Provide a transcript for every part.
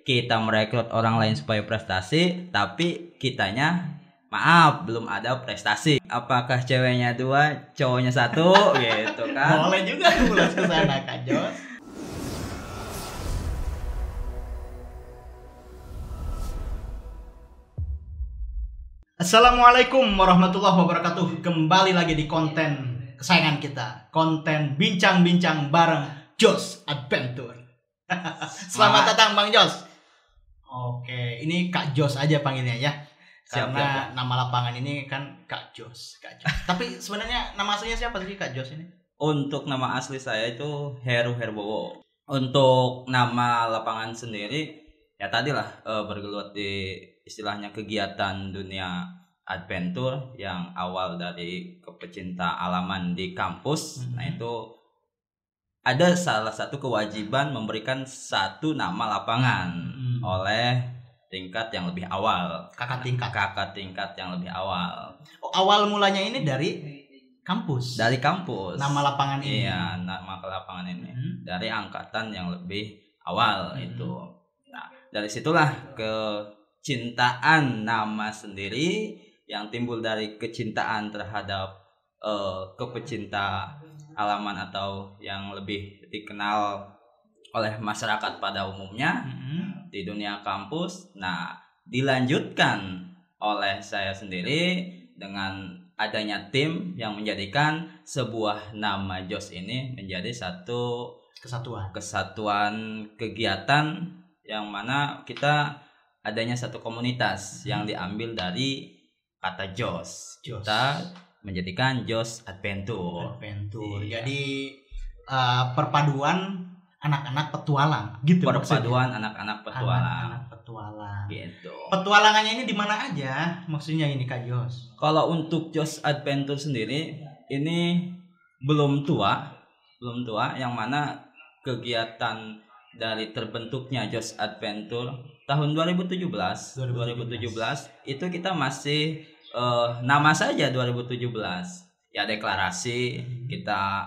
kita merekrut orang lain supaya prestasi, tapi kitanya maaf belum ada prestasi. Apakah ceweknya 2, cowoknya 1 gitu kan? Boleh juga ulas ke sana Kak Jos. Assalamualaikum warahmatullahi wabarakatuh. Kembali lagi di konten kesayangan kita, konten bincang-bincang bareng Jos Adventure. Selamat datang Bang Jos. Oke, ini Kak Jos aja panggilnya ya. Karena nama lapangan ini kan Kak Jos. Tapi sebenarnya nama aslinya siapa sih Kak Jos ini? Untuk nama asli saya itu Heru Herbowo. Untuk nama lapangan sendiri ya tadilah bergelut di istilahnya kegiatan dunia adventure yang awal dari kepecinta alaman di kampus. Nah itu ada salah satu kewajiban memberikan satu nama lapangan oleh tingkat yang lebih awal. Kakak tingkat yang lebih awal. Oh, awal mulanya ini dari kampus. Dari kampus. Nama lapangan ini. Iya, nama lapangan ini. Dari angkatan yang lebih awal itu. Nah, dari situlah kecintaan nama sendiri yang timbul dari kecintaan terhadap kepecinta alaman atau yang lebih dikenal oleh masyarakat pada umumnya di dunia kampus. Nah, dilanjutkan oleh saya sendiri dengan adanya tim yang menjadikan sebuah nama Jos ini menjadi satu kesatuan kegiatan yang mana kita adanya satu komunitas yang diambil dari kata Jos. Kita menjadikan Jos Adventure. Iya. Jadi perpaduan anak-anak petualang gitu. Perpaduan anak-anak petualang. Anak-anak petualang. Gitu. Petualangannya ini di mana aja? Maksudnya ini Kak Jos. Kalau untuk Jos Adventure sendiri ini belum tua yang mana kegiatan dari terbentuknya Jos Adventure tahun 2017 itu kita masih nama saja 2017 ya deklarasi kita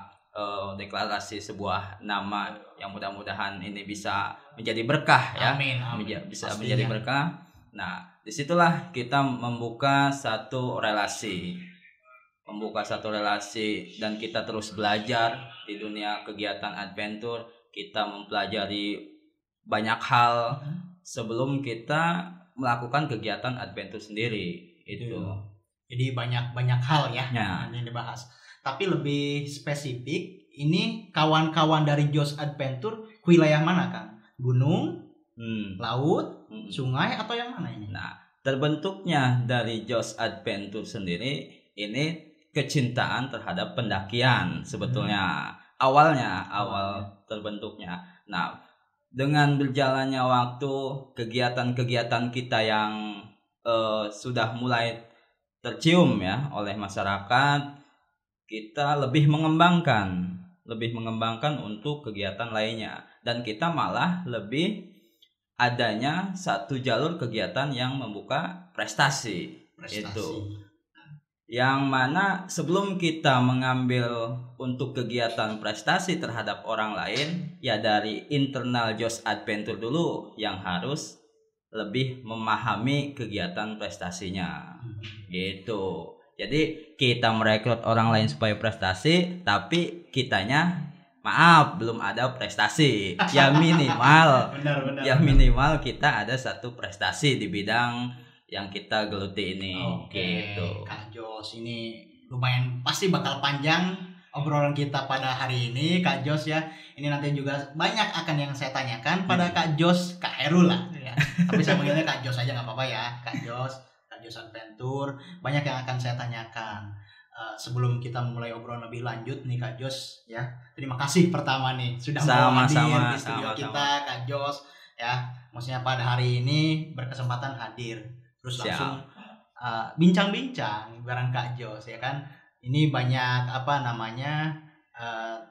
deklarasi sebuah nama yang mudah-mudahan ini bisa menjadi berkah ya. Amin. Bisa menjadi berkah. Nah disitulah kita membuka satu relasi dan kita terus belajar di dunia kegiatan adventure. Kita mempelajari banyak hal sebelum kita melakukan kegiatan adventure sendiri itu. Jadi banyak hal ya yang dibahas. Tapi lebih spesifik, ini kawan-kawan dari Jos Adventure wilayah mana kan? Gunung, laut, sungai atau yang mana ini? Nah, terbentuknya dari Jos Adventure sendiri ini kecintaan terhadap pendakian sebetulnya. Awal terbentuknya. Nah, dengan berjalannya waktu, kegiatan-kegiatan kita yang sudah mulai tercium ya oleh masyarakat, kita lebih mengembangkan untuk kegiatan lainnya, dan kita malah lebih adanya satu jalur kegiatan yang membuka prestasi. Itu yang mana sebelum kita mengambil untuk kegiatan prestasi terhadap orang lain ya dari internal Jos Adventure dulu yang harus lebih memahami kegiatan prestasinya gitu. Jadi kita merekrut orang lain supaya prestasi, tapi kitanya maaf belum ada prestasi. Ya minimal minimal kita ada satu prestasi di bidang yang kita geluti ini. Gitu. Kak Jos, ini lumayan pasti bakal panjang obrolan kita pada hari ini Kak Jos ya. Ini nanti juga banyak akan yang saya tanyakan pada Kak Jos, Kak Heru lah ya. Tapi saya panggilnya Kak Jos aja nggak apa-apa ya. Kak Jos Adventure, banyak yang akan saya tanyakan. Sebelum kita mulai obrolan lebih lanjut nih Kak Jos ya. Terima kasih pertama nih sudah mau hadir di studio kita Kak Jos ya. Maksudnya pada hari ini berkesempatan hadir. Terus langsung bincang-bincang bareng Kak Jos ya kan. Ini banyak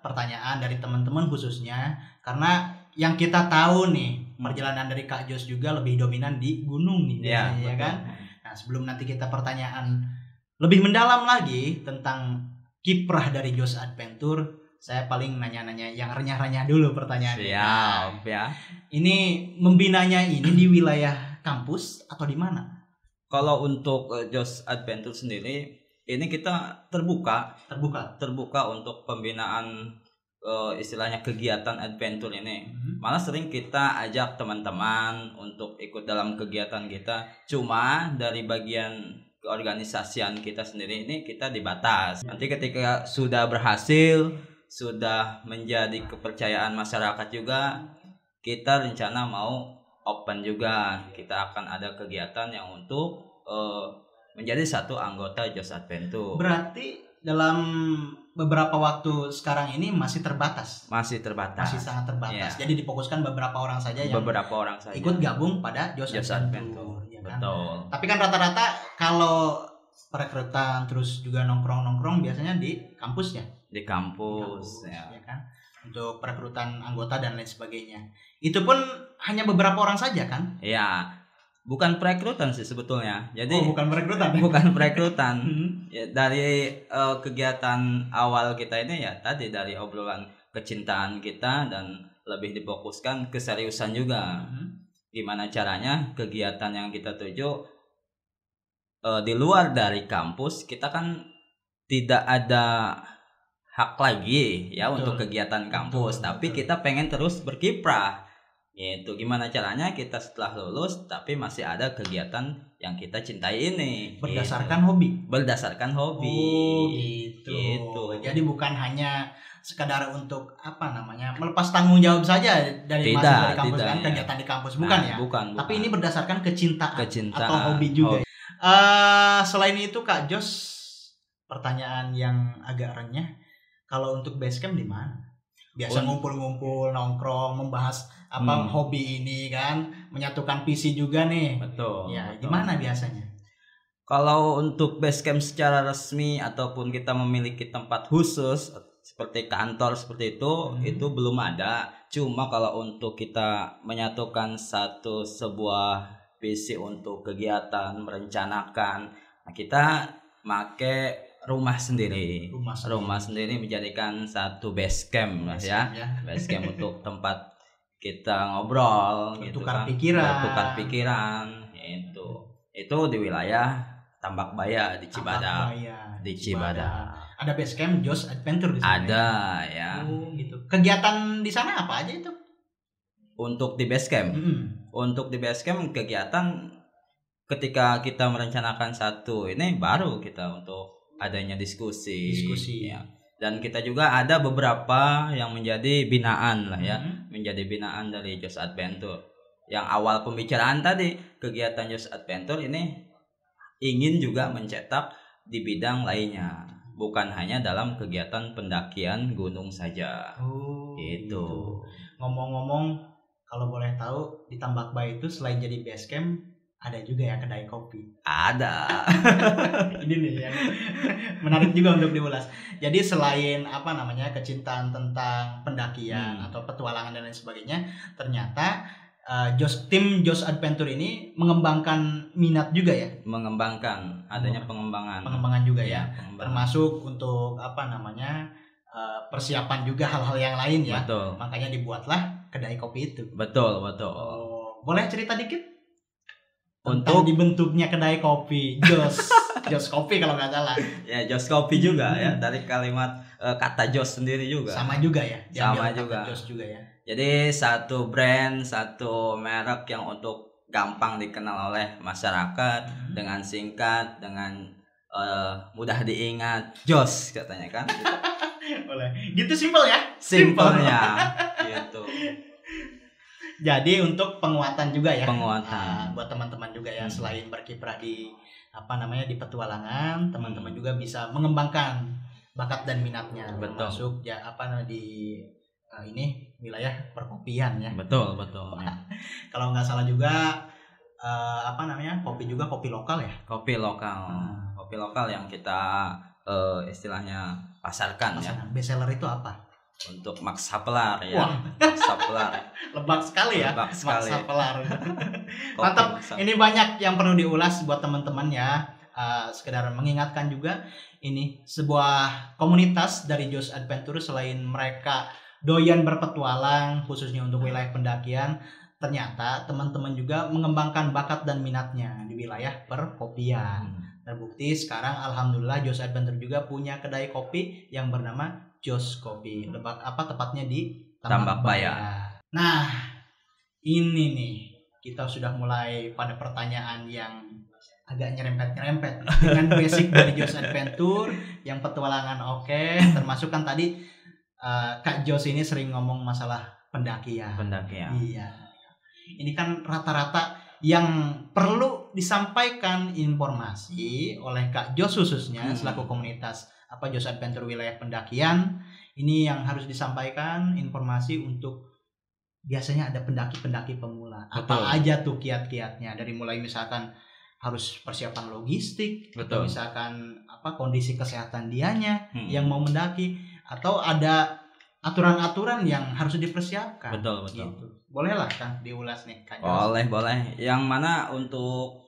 pertanyaan dari teman-teman khususnya karena yang kita tahu nih perjalanan dari Kak Jos juga lebih dominan di gunung nih biasanya ya kan. Nah, sebelum nanti kita pertanyaan lebih mendalam lagi tentang kiprah dari Jos Adventure, saya paling nanya-nanya yang renyah-renyah dulu pertanyaannya. Siap ya. Ini membinanya ini di wilayah kampus atau di mana? Kalau untuk Jos Adventure sendiri, ini kita terbuka untuk pembinaan istilahnya kegiatan adventure ini. Malah sering kita ajak teman-teman untuk ikut dalam kegiatan kita. Cuma dari bagian keorganisasian kita sendiri ini kita dibatas. Nanti ketika sudah berhasil, sudah menjadi kepercayaan masyarakat juga, kita rencana mau open juga. Kita akan ada kegiatan yang untuk menjadi satu anggota Jos Adventure. Berarti dalam beberapa waktu sekarang ini masih terbatas. Masih sangat terbatas. Jadi difokuskan beberapa orang saja yang ikut gabung pada Jos Adventure. Ya kan? Betul. Tapi kan rata-rata kalau perekrutan terus juga nongkrong-nongkrong biasanya di kampus ya. Di kampus ya kan. Untuk perekrutan anggota dan lain sebagainya. Itu pun hanya beberapa orang saja kan? Iya. Bukan perekrutan sih sebetulnya. Jadi bukan perekrutan. Bukan perekrutan. Ya, dari kegiatan awal kita ini ya tadi dari obrolan kecintaan kita dan lebih difokuskan keseriusan juga. Gimana caranya kegiatan yang kita tuju di luar dari kampus, kita kan tidak ada hak lagi ya untuk kegiatan kampus, tapi kita pengen terus berkiprah. Itu gimana caranya kita setelah lulus tapi masih ada kegiatan yang kita cintai ini berdasarkan hobi. Oh, gitu. Jadi bukan hanya sekadar untuk melepas tanggung jawab saja dari kampus kan, kegiatan di kampus bukan. Bukan. Tapi ini berdasarkan kecintaan atau hobi juga. Selain itu Kak Jos, pertanyaan yang agak renyah, kalau untuk basecamp di mana? Biasa ngumpul-ngumpul, nongkrong, membahas hobi ini kan, menyatukan visi juga nih. Betul. Ya, gimana biasanya? Kalau untuk basecamp secara resmi ataupun kita memiliki tempat khusus seperti kantor seperti itu belum ada. Cuma kalau untuk kita menyatukan sebuah visi untuk kegiatan, merencanakan, kita pakai rumah sendiri menjadikan satu base camp ya. Base camp untuk tempat kita ngobrol, bertukar pikiran itu di wilayah Tambak Baya di Cibadak. Ada base camp Jos Adventure di sana. Ada ya. Gitu. Kegiatan di sana apa aja itu? Untuk di base camp. Untuk di base camp kegiatan ketika kita merencanakan satu ini baru kita untuk adanya diskusi ya. Dan kita juga ada beberapa yang menjadi binaan lah ya, menjadi binaan dari Jos Adventure. Yang awal pembicaraan tadi, kegiatan Jos Adventure ini ingin juga mencetak di bidang lainnya, bukan hanya dalam kegiatan pendakian gunung saja. Gitu. Ngomong-ngomong, kalau boleh tahu di Tambak Bay itu selain jadi base camp ada juga ya kedai kopi. Ada. Ini nih yang menarik juga untuk diulas. Jadi selain kecintaan tentang pendakian atau petualangan dan lain sebagainya, ternyata tim Jos Adventure ini mengembangkan minat juga ya. Adanya pengembangan juga ya. Termasuk untuk persiapan juga hal-hal yang lain ya. Betul. Makanya dibuatlah kedai kopi itu. Betul. Boleh cerita dikit? Untuk dibentuknya kedai kopi Jos Kopi kalau nggak salah. Ya Jos Kopi juga ya, dari kalimat kata Jos sendiri juga. Sama juga ya. Sama juga. Jos juga ya. Jadi satu brand, satu merek yang untuk gampang dikenal oleh masyarakat, dengan singkat, dengan mudah diingat. Jos katanya kan. Boleh. Gitu simpel ya? Simpelnya. Gitu. Jadi untuk penguatan juga ya. Buat teman-teman juga ya, selain berkiprah di di petualangan, teman-teman juga bisa mengembangkan bakat dan minatnya. Termasuk ya di ini wilayah perkopian ya. Betul. Kalau nggak salah juga kopi lokal ya. Kopi lokal yang kita istilahnya pasarkan. Ya. Best seller itu apa? Untuk Max Havelaar ya. Max Havelaar. Lebak sekali ya. Max Havelaar. Mantap. Ini banyak yang perlu diulas buat teman-teman ya. sekedar mengingatkan juga, ini sebuah komunitas dari Joss Adventure. Selain mereka doyan berpetualang khususnya untuk wilayah pendakian, ternyata teman-teman juga mengembangkan bakat dan minatnya di wilayah perkopian. Terbukti sekarang alhamdulillah Joss Adventure juga punya kedai kopi yang bernama Joss Kopi. Tepatnya di Tambak Baya. Nah, ini nih kita sudah mulai pada pertanyaan yang agak nyerempet dengan basic dari Joss Adventure, yang petualangan oke, termasuk kan tadi Kak Joss ini sering ngomong masalah pendakian. Iya. Ini kan rata-rata yang perlu disampaikan informasi oleh Kak Joss khususnya selaku komunitas Joss Adventure wilayah pendakian. Ini yang harus disampaikan informasi untuk biasanya ada pendaki-pendaki pemula. Betul. Apa aja tuh kiat-kiatnya, dari mulai misalkan harus persiapan logistik, atau misalkan kondisi kesehatan dianya yang mau mendaki, atau ada aturan-aturan yang harus dipersiapkan. Betul. Gitu. Bolehlah kan diulas nih Kak Joss. Boleh. Yang mana untuk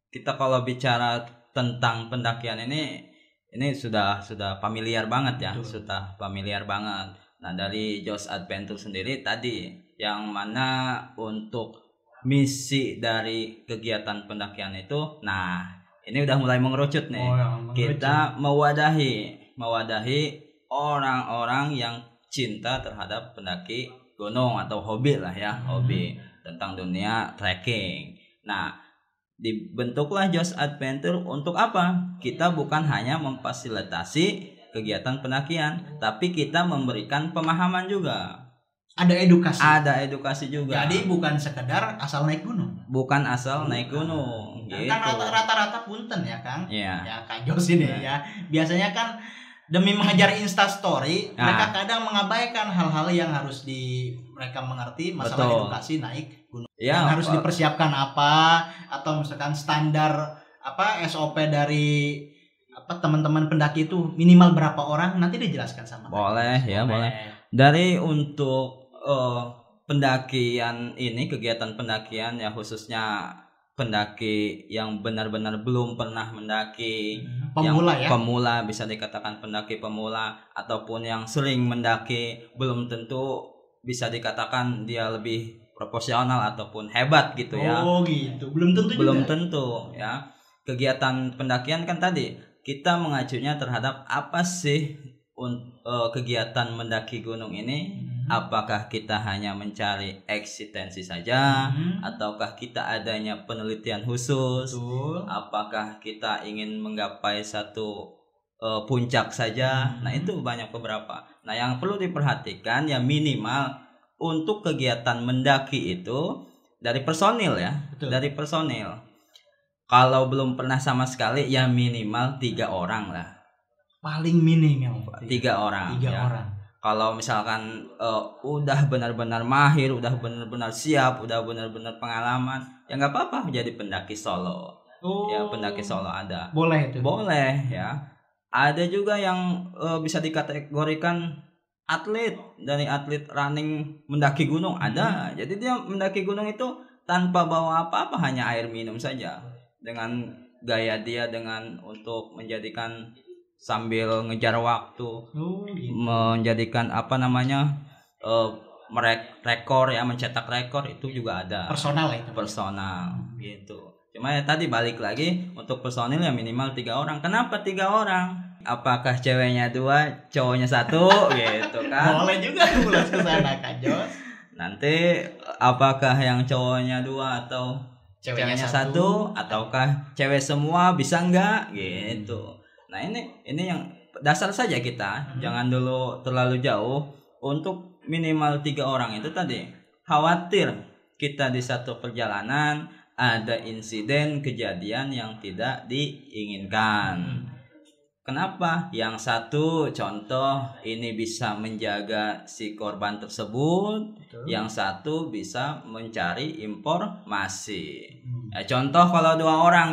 kita kalau bicara tentang pendakian ini sudah familiar banget ya. Betul. Sudah familiar banget. Nah, dari Joss Adventure sendiri tadi, yang mana untuk misi dari kegiatan pendakian itu, nah ini udah mulai mengerucut nih. Kita mewadahi orang-orang yang cinta terhadap pendaki gunung atau hobi lah ya, hobi tentang dunia trekking. Nah, dibentuklah Joss Adventure untuk apa? Kita bukan hanya memfasilitasi kegiatan pendakian, tapi kita memberikan pemahaman juga. Ada edukasi juga. Jadi bukan sekedar asal naik gunung. Naik gunung. Gitu. Kan rata-rata punten ya Kang. Iya. Ya Kak Joss ini ya. Biasanya kan demi mengejar Instastory, mereka kadang mengabaikan hal-hal yang harus mereka mengerti masalah edukasi naik gunung. Ya, yang harus dipersiapkan apa, atau misalkan standar SOP dari teman-teman pendaki itu minimal berapa orang, nanti dijelaskan sama. Boleh. Dari untuk pendakian ini, kegiatan pendakian ya, khususnya pendaki yang benar-benar belum pernah mendaki, pemula bisa dikatakan pendaki pemula, ataupun yang sering mendaki, belum tentu bisa dikatakan dia lebih profesional ataupun hebat gitu ya. Gitu. Belum tentu ya. Kegiatan pendakian kan tadi kita mengacunya terhadap apa sih kegiatan mendaki gunung ini. Apakah kita hanya mencari eksistensi saja, ataukah kita adanya penelitian khusus? Betul. Apakah kita ingin menggapai satu puncak saja? Nah, itu banyak beberapa. Nah, yang perlu diperhatikan ya, minimal untuk kegiatan mendaki itu dari personil ya. Betul. Dari personil. Kalau belum pernah sama sekali ya minimal 3 orang lah. Paling minimal 3 orang. 3 orang. Kalau misalkan udah benar-benar mahir, udah benar-benar siap, udah benar-benar pengalaman, ya nggak apa-apa jadi pendaki solo. Ya, pendaki solo ada. Boleh itu. Boleh ya. Ada juga yang bisa dikategorikan atlet, dari atlet running mendaki gunung ada. Jadi dia mendaki gunung itu tanpa bawa apa-apa, hanya air minum saja. Dengan gaya dia, dengan untuk menjadikan sambil ngejar waktu, menjadikan rekor ya, mencetak rekor, itu juga ada. Personal itu. Personal gitu. Cuma ya tadi balik lagi, untuk personil ya minimal 3 orang. Kenapa 3 orang? Apakah ceweknya 2, cowoknya 1 gitu kan? Boleh juga ulas ke sana Kak Joss. Nanti apakah yang cowoknya 2 atau ceweknya 1, ataukah cewek semua, bisa enggak gitu. Nah, ini yang dasar saja kita, jangan dulu terlalu jauh. Untuk minimal 3 orang itu tadi, khawatir kita di satu perjalanan ada insiden kejadian yang tidak diinginkan. Kenapa? Yang satu contoh ini bisa menjaga si korban tersebut. Betul. Yang satu bisa mencari informasi. Contoh kalau 2 orang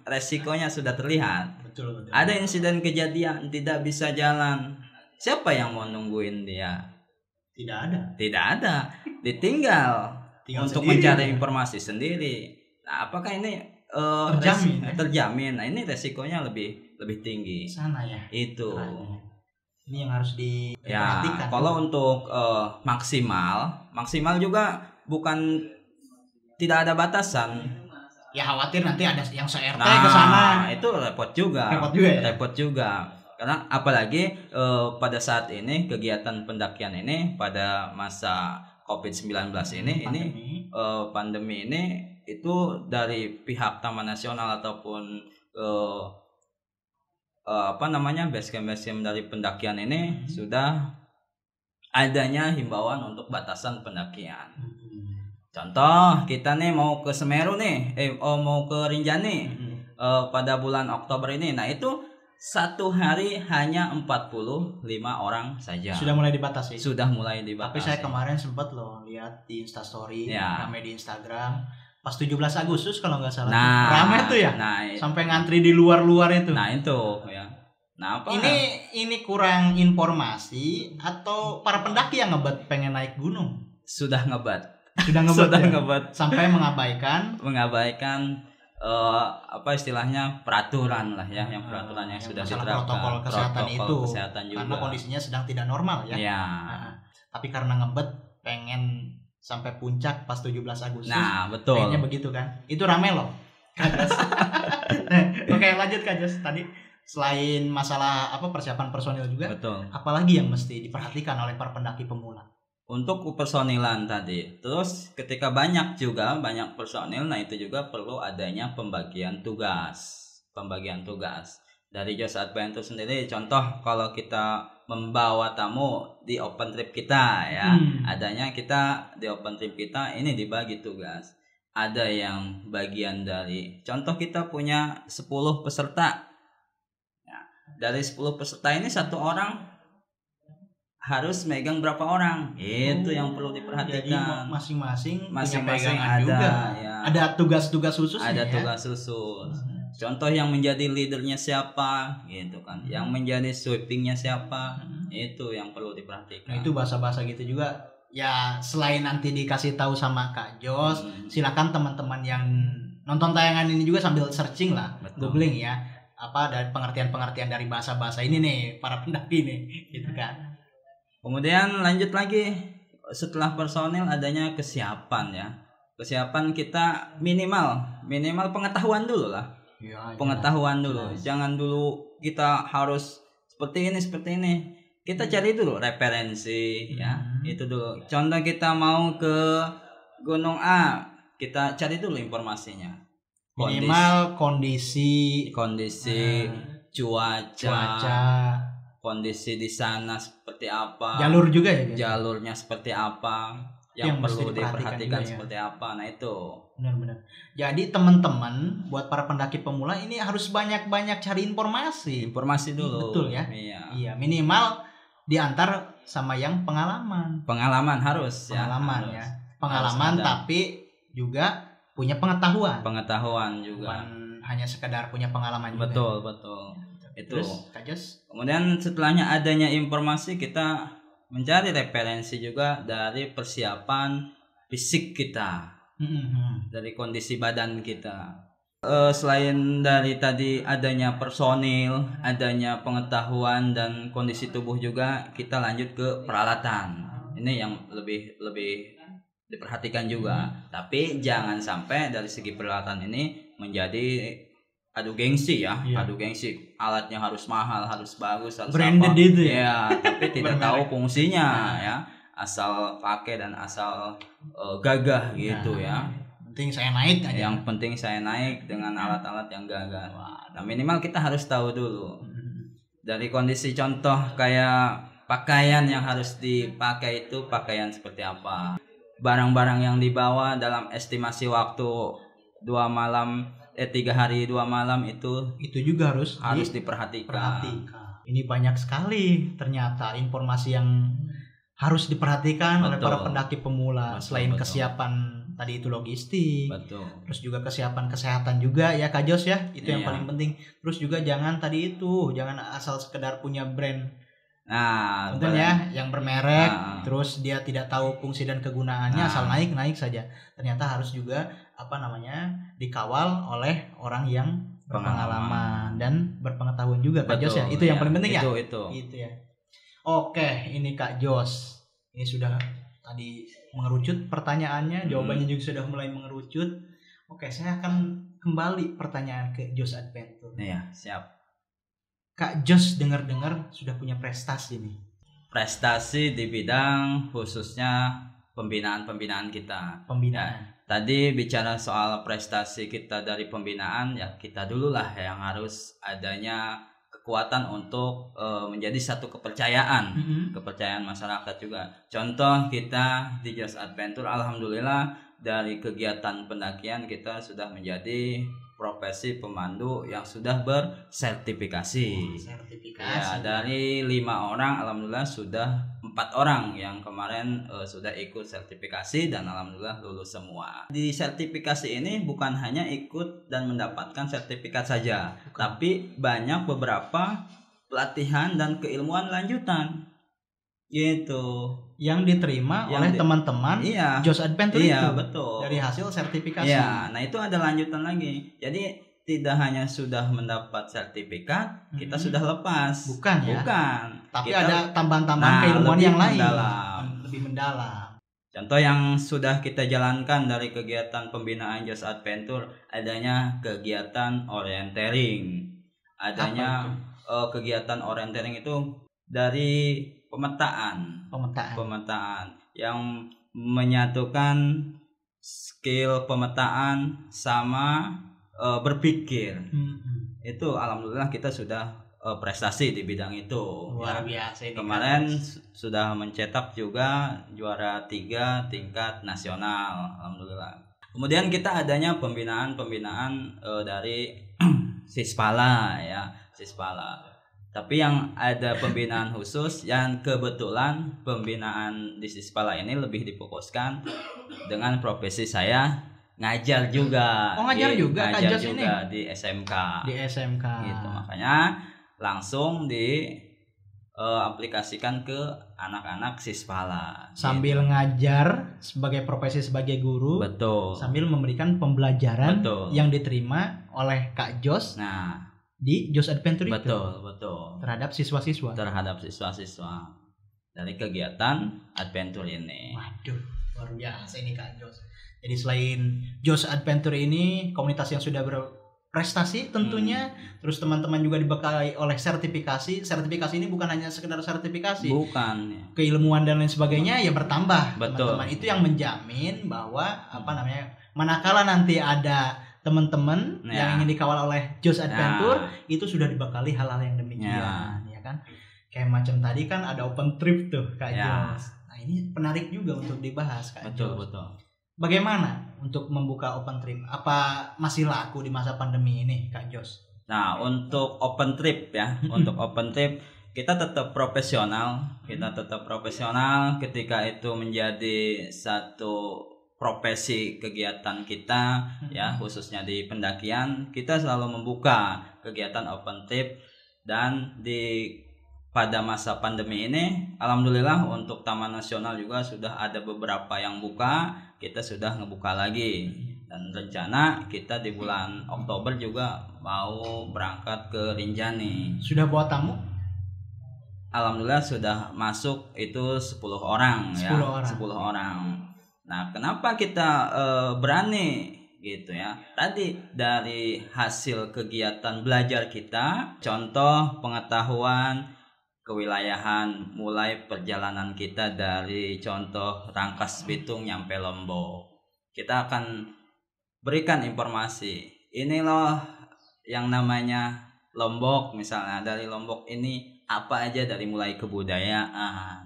resikonya sudah terlihat. Betul. Ada insiden kejadian tidak bisa jalan, siapa yang mau nungguin dia? Tidak ada. Ditinggal untuk sendiri, mencari informasi sendiri. Nah, apakah ini terjamin. Nah, ini resikonya lebih tinggi. Sana ya. Itu. Ini yang harus diperhatikan. Kalau untuk maksimal juga bukan tidak ada batasan. Ya khawatir nanti ada yang se-RT ke sana. Itu repot juga. Repot juga. Karena apalagi pada saat ini kegiatan pendakian ini pada masa COVID-19 pandemi ini itu dari pihak Taman Nasional ataupun base camp dari pendakian ini sudah adanya himbauan untuk batasan pendakian. Contoh kita nih mau ke Semeru nih, mau ke Rinjani pada bulan Oktober ini. Nah itu satu hari hanya 45 orang saja. Sudah mulai dibatasi. Tapi saya kemarin sempat loh lihat di Instastory, ramai di Instagram. Pas 17 Agustus kalau nggak salah. Ramai tuh ya. Sampai ngantri di luar-luar itu. Nah itu ya. Nah apa? Ini kurang informasi atau para pendaki yang ngebet pengen naik gunung? Sudah ngebet. Sampai mengabaikan istilahnya peraturan lah ya, yang peraturan yang sudah diterapkan, protokol kesehatan itu juga. Karena kondisinya sedang tidak normal ya. Tapi karena ngebet pengen sampai puncak pas 17 Agustus. Nah, betul. Kayaknya begitu kan. Itu rame loh. Oke, lanjut Kak Jos. Tadi selain masalah persiapan personil juga, betul. Apalagi yang mesti diperhatikan oleh para pendaki pemula? Untuk personilan tadi. Terus ketika banyak personil, nah itu juga perlu adanya pembagian tugas. Dari Jos Adventure sendiri, contoh kalau kita membawa tamu di open trip kita ya, adanya kita di open trip kita ini dibagi tugas. Ada yang bagian dari, contoh kita punya 10 peserta. Ya, dari 10 peserta ini satu orang harus megang berapa orang? Itu yang perlu diperhatikan. Jadi masing-masing ada juga. Ya. Ada tugas-tugas khusus. Tugas khusus. Contoh yang menjadi leadernya siapa, gitu kan? Yang menjadi sweepingnya siapa, itu yang perlu diperhatikan. Nah, itu bahasa-bahasa gitu juga. Ya selain nanti dikasih tahu sama Kak Jos, silakan teman-teman yang nonton tayangan ini juga sambil searching lah, googling ya, dari pengertian-pengertian dari bahasa-bahasa ini nih para pendaki nih, gitu kan. Kemudian lanjut lagi, setelah personil adanya kesiapan ya. Kesiapan kita minimal pengetahuan dulu lah. Pengetahuan dulu. Jangan dulu kita harus seperti ini. Kita cari dulu referensi ya. Itu dulu. Contoh kita mau ke Gunung A, kita cari dulu informasinya. Minimal kondisi cuaca, kondisi di sana seperti apa, jalur juga ya, jalurnya seperti apa, yang perlu diperhatikan seperti apa. Nah itu benar-benar. Jadi teman-teman buat para pendaki pemula ini harus banyak-banyak cari informasi dulu. Betul ya. Iya, minimal diantar sama yang pengalaman harus pengalaman harus tapi juga punya pengetahuan juga, bukan hanya sekedar punya pengalaman juga. Betul itu. Terus Kak Jos, kemudian setelahnya adanya informasi, kita mencari referensi juga dari persiapan fisik kita, dari kondisi badan kita. Selain dari tadi adanya personil, adanya pengetahuan dan kondisi tubuh juga, kita lanjut ke peralatan. Ini yang lebih diperhatikan juga. Tapi jangan sampai dari segi peralatan ini menjadi adu gengsi ya. Adu gengsi, alatnya harus mahal, harus bagus, harus branded apa. Itu ya. Tapi tidak tahu fungsinya ya. Asal pakai dan asal gagah gitu ya. Penting saya naik aja. Yang penting saya naik dengan alat-alat yang gagah. Nah, minimal kita harus tahu dulu. Dari kondisi contoh kayak pakaian yang harus dipakai itu pakaian seperti apa. Barang-barang yang dibawa dalam estimasi waktu 3 hari 2 malam itu juga harus diperhatikan. Ini banyak sekali ternyata informasi yang harus diperhatikan oleh para pendaki pemula. Selain kesiapan tadi itu logistik, terus juga kesiapan kesehatan juga ya Kak Jos ya, itu yang paling penting. Terus juga jangan asal sekedar punya brand. Nah, contohnya yang bermerek, terus dia tidak tahu fungsi dan kegunaannya, asal naik saja. Ternyata harus juga dikawal oleh orang yang berpengalaman dan berpengetahuan juga Kak Jos ya. Itu yang paling penting ya. Itu ya. Oke, ini Kak Jos. Ini sudah tadi mengerucut pertanyaannya, jawabannya juga sudah mulai mengerucut. Oke, saya akan kembali pertanyaan ke Jos Adventure. Iya, siap. Kak Jos dengar-dengar sudah punya prestasi nih. Prestasi di bidang khususnya pembinaan kita. Pembinaan. Ya, tadi bicara soal prestasi kita dari pembinaan, ya kita dululah yang harus adanya kekuatan untuk menjadi satu kepercayaan, kepercayaan masyarakat juga. Contoh kita di Jos Adventure, alhamdulillah dari kegiatan pendakian kita sudah menjadi profesi pemandu yang sudah bersertifikasi. Ya, dari 5 orang alhamdulillah sudah 4 orang yang kemarin sudah ikut sertifikasi dan alhamdulillah lulus semua. Di sertifikasi ini bukan hanya ikut dan mendapatkan sertifikat saja, tapi banyak beberapa pelatihan dan keilmuan lanjutan. Gitu. Yang diterima oleh teman-teman Jos Adventure itu. Betul. Dari hasil sertifikasi. Iya, nah itu ada lanjutan lagi. Jadi tidak hanya sudah mendapat sertifikat, kita sudah lepas. Bukan. Tapi kita, ada tambahan-tambahan keilmuan yang lain. Lebih mendalam. Contoh yang sudah kita jalankan dari kegiatan pembinaan Jos Adventure, adanya kegiatan orienteering. Adanya kegiatan orienteering itu dari pemetaan yang menyatukan skill pemetaan sama berpikir. Itu alhamdulillah kita sudah prestasi di bidang itu. Luar biasa ini. Kemarin sudah mencetak juga juara 3 tingkat nasional, alhamdulillah. Kemudian kita adanya pembinaan dari Sispala ya, Sispala. Tapi yang ada pembinaan khusus yang kebetulan pembinaan di Sispala ini lebih difokuskan dengan profesi saya ngajar juga. Ngajar juga di SMK. Di SMK. Gitu, makanya langsung aplikasikan ke anak-anak Sispala. Sambil ngajar sebagai profesi sebagai guru. Betul. Sambil memberikan pembelajaran yang diterima oleh Kak Jos. Nah, di Jos Adventure itu. Betul. Terhadap siswa-siswa dari kegiatan adventure ini. Waduh, luar biasa ini Kak Jos. Jadi selain Jos Adventure ini komunitas yang sudah berprestasi tentunya, terus teman-teman juga dibekali oleh sertifikasi. Sertifikasi ini bukan hanya sekedar sertifikasi. Bukan. Keilmuan dan lain sebagainya ya bertambah. Betul. Teman-teman itu yang menjamin bahwa manakala nanti ada teman-teman yang ingin dikawal oleh Jos Adventure itu sudah dibekali hal-hal yang demikian, ya kan? Kayak macam tadi kan ada open trip tuh Kak Jos. Nah ini menarik juga untuk dibahas Kak Jos. Betul. Bagaimana untuk membuka open trip? Apa masih laku di masa pandemi ini Kak Jos? Nah untuk open trip ya, untuk open trip kita tetap profesional, ketika itu menjadi satu profesi kegiatan kita ya, khususnya di pendakian kita selalu membuka kegiatan open trip. Dan pada masa pandemi ini alhamdulillah untuk Taman Nasional juga sudah ada beberapa yang buka, kita sudah ngebuka lagi, dan rencana kita di bulan Oktober juga mau berangkat ke Rinjani. Sudah bawa tamu? Alhamdulillah sudah masuk itu 10 orang. 10 orang. Nah, kenapa kita berani gitu ya? Tadi dari hasil kegiatan belajar kita, contoh pengetahuan kewilayahan, mulai perjalanan kita dari contoh Rangkas Bitung nyampe Lombok. Kita akan berikan informasi. Ini loh yang namanya Lombok, misalnya dari Lombok ini apa aja, dari mulai kebudayaan,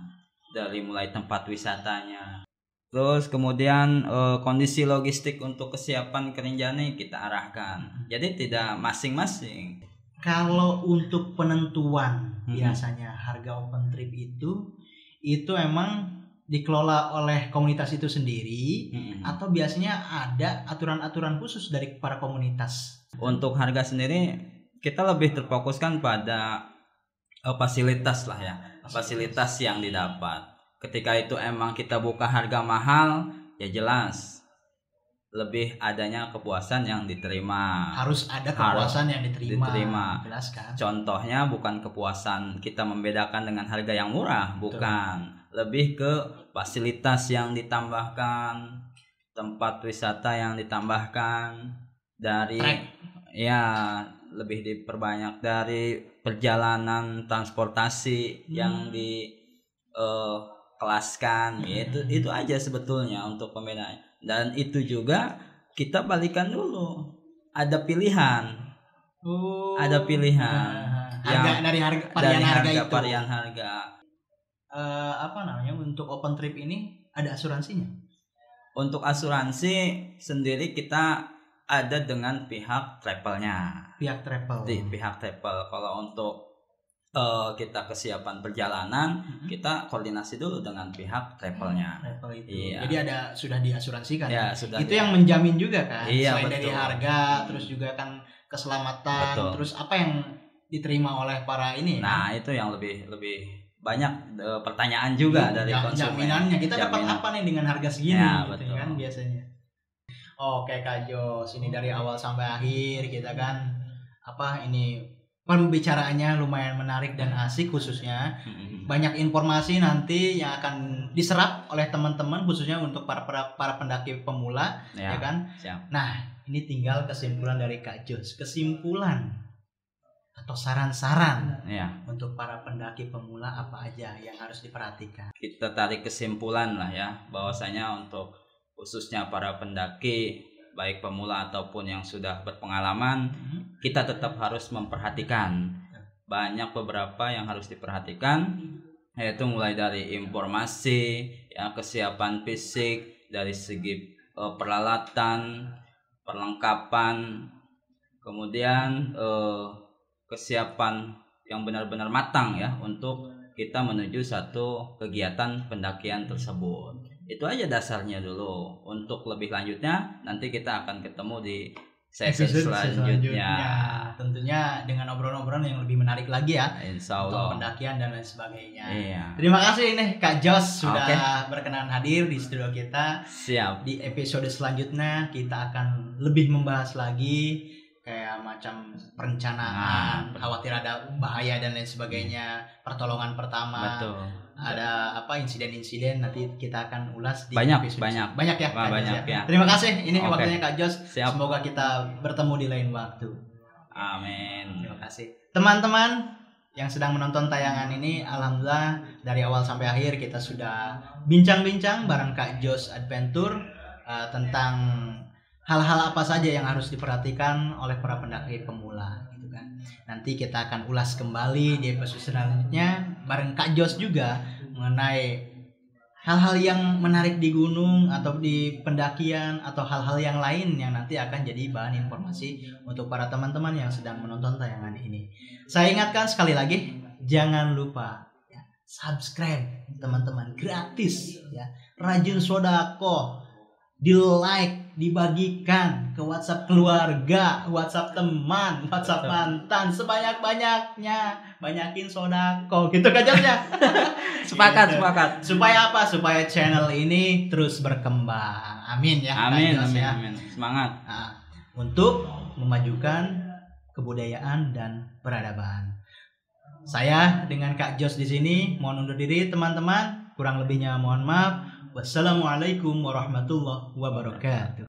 dari mulai tempat wisatanya. Terus kemudian kondisi logistik untuk kesiapan ke Rinjani kita arahkan. Jadi tidak masing-masing. Kalau untuk penentuan biasanya harga open trip itu emang dikelola oleh komunitas itu sendiri atau biasanya ada aturan-aturan khusus dari para komunitas? Untuk harga sendiri kita lebih terfokuskan pada fasilitas lah ya, fasilitas yang didapat. Ketika itu emang kita buka harga mahal, ya jelas lebih adanya kepuasan yang diterima. Harus ada kepuasan yang diterima. Jelaskan. Contohnya bukan kepuasan kita membedakan dengan harga yang murah, bukan. Lebih ke fasilitas yang ditambahkan, tempat wisata yang ditambahkan, dari lebih diperbanyak, dari perjalanan transportasi yang dikelaskan, itu aja sebetulnya untuk pembedaannya. Dan itu juga kita balikan dulu, ada pilihan. Ada pilihan harga dari varian harga. Untuk open trip ini ada asuransinya? Untuk asuransi sendiri kita ada dengan pihak travelnya. Pihak travel. Kalau untuk kita kesiapan perjalanan, kita koordinasi dulu dengan pihak travelnya. Travel itu. Jadi sudah diasuransikan. Sudah. Itu yang menjamin juga kan. Iya, selain betul. dari harga, terus juga kan keselamatan, betul. Terus apa yang diterima oleh para ini? Nah, itu yang lebih banyak pertanyaan juga dari konsumen. Jaminannya kita dapat apa nih dengan harga segini? Betul. Kan biasanya. Oke Kak Jos, ini dari awal sampai akhir kita kan pembicaraannya lumayan menarik dan asik, khususnya banyak informasi nanti yang akan diserap oleh teman-teman, khususnya untuk para pendaki pemula, ya kan? Siap. Nah, ini tinggal kesimpulan dari Kak Jos. Kesimpulan atau saran-saran untuk para pendaki pemula apa aja yang harus diperhatikan? Kita tarik kesimpulan lah ya, bahwasanya untuk khususnya para pendaki baik pemula ataupun yang sudah berpengalaman, kita tetap harus memperhatikan banyak beberapa yang harus diperhatikan, yaitu mulai dari informasi, kesiapan fisik, dari segi peralatan, perlengkapan, kemudian kesiapan yang benar-benar matang ya untuk kita menuju satu kegiatan pendakian tersebut. Itu aja dasarnya dulu. Untuk lebih lanjutnya nanti kita akan ketemu di sesi selanjutnya. Tentunya dengan obrolan-obrolan yang lebih menarik lagi ya. Insya Allah. Untuk pendakian dan lain sebagainya. Iya. Terima kasih nih Kak Jos sudah berkenan hadir di studio kita. Siap. Di episode selanjutnya kita akan lebih membahas lagi kayak macam perencanaan, khawatir ada bahaya dan lain sebagainya, pertolongan pertama. Betul. Ada insiden-insiden nanti kita akan ulas di banyak ya. Banyak ya. Terima kasih ini waktunya Kak Jos. Siap. Semoga kita bertemu di lain waktu. Amin. Terima kasih. Teman-teman yang sedang menonton tayangan ini, alhamdulillah dari awal sampai akhir kita sudah bincang-bincang bareng Kak Jos Adventure tentang hal-hal apa saja yang harus diperhatikan oleh para pendaki pemula gitu kan. Nanti kita akan ulas kembali di episode selanjutnya bareng Kak Jos juga mengenai hal-hal yang menarik di gunung atau di pendakian atau hal-hal yang lain yang nanti akan jadi bahan informasi untuk para teman-teman yang sedang menonton tayangan ini. Saya ingatkan sekali lagi, jangan lupa subscribe teman-teman, gratis ya. Rajin sodako, di like, dibagikan ke WhatsApp keluarga, WhatsApp teman, WhatsApp mantan, sebanyak-banyaknya, banyakin sodako gitu kan Josnya. Sepakat. Supaya apa? Supaya channel ini terus berkembang. Amin ya. Amin. Semangat. Nah, untuk memajukan kebudayaan dan peradaban. Saya dengan Kak Jos di sini mohon undur diri teman-teman. Kurang lebihnya mohon maaf. Wassalamualaikum warahmatullahi wabarakatuh.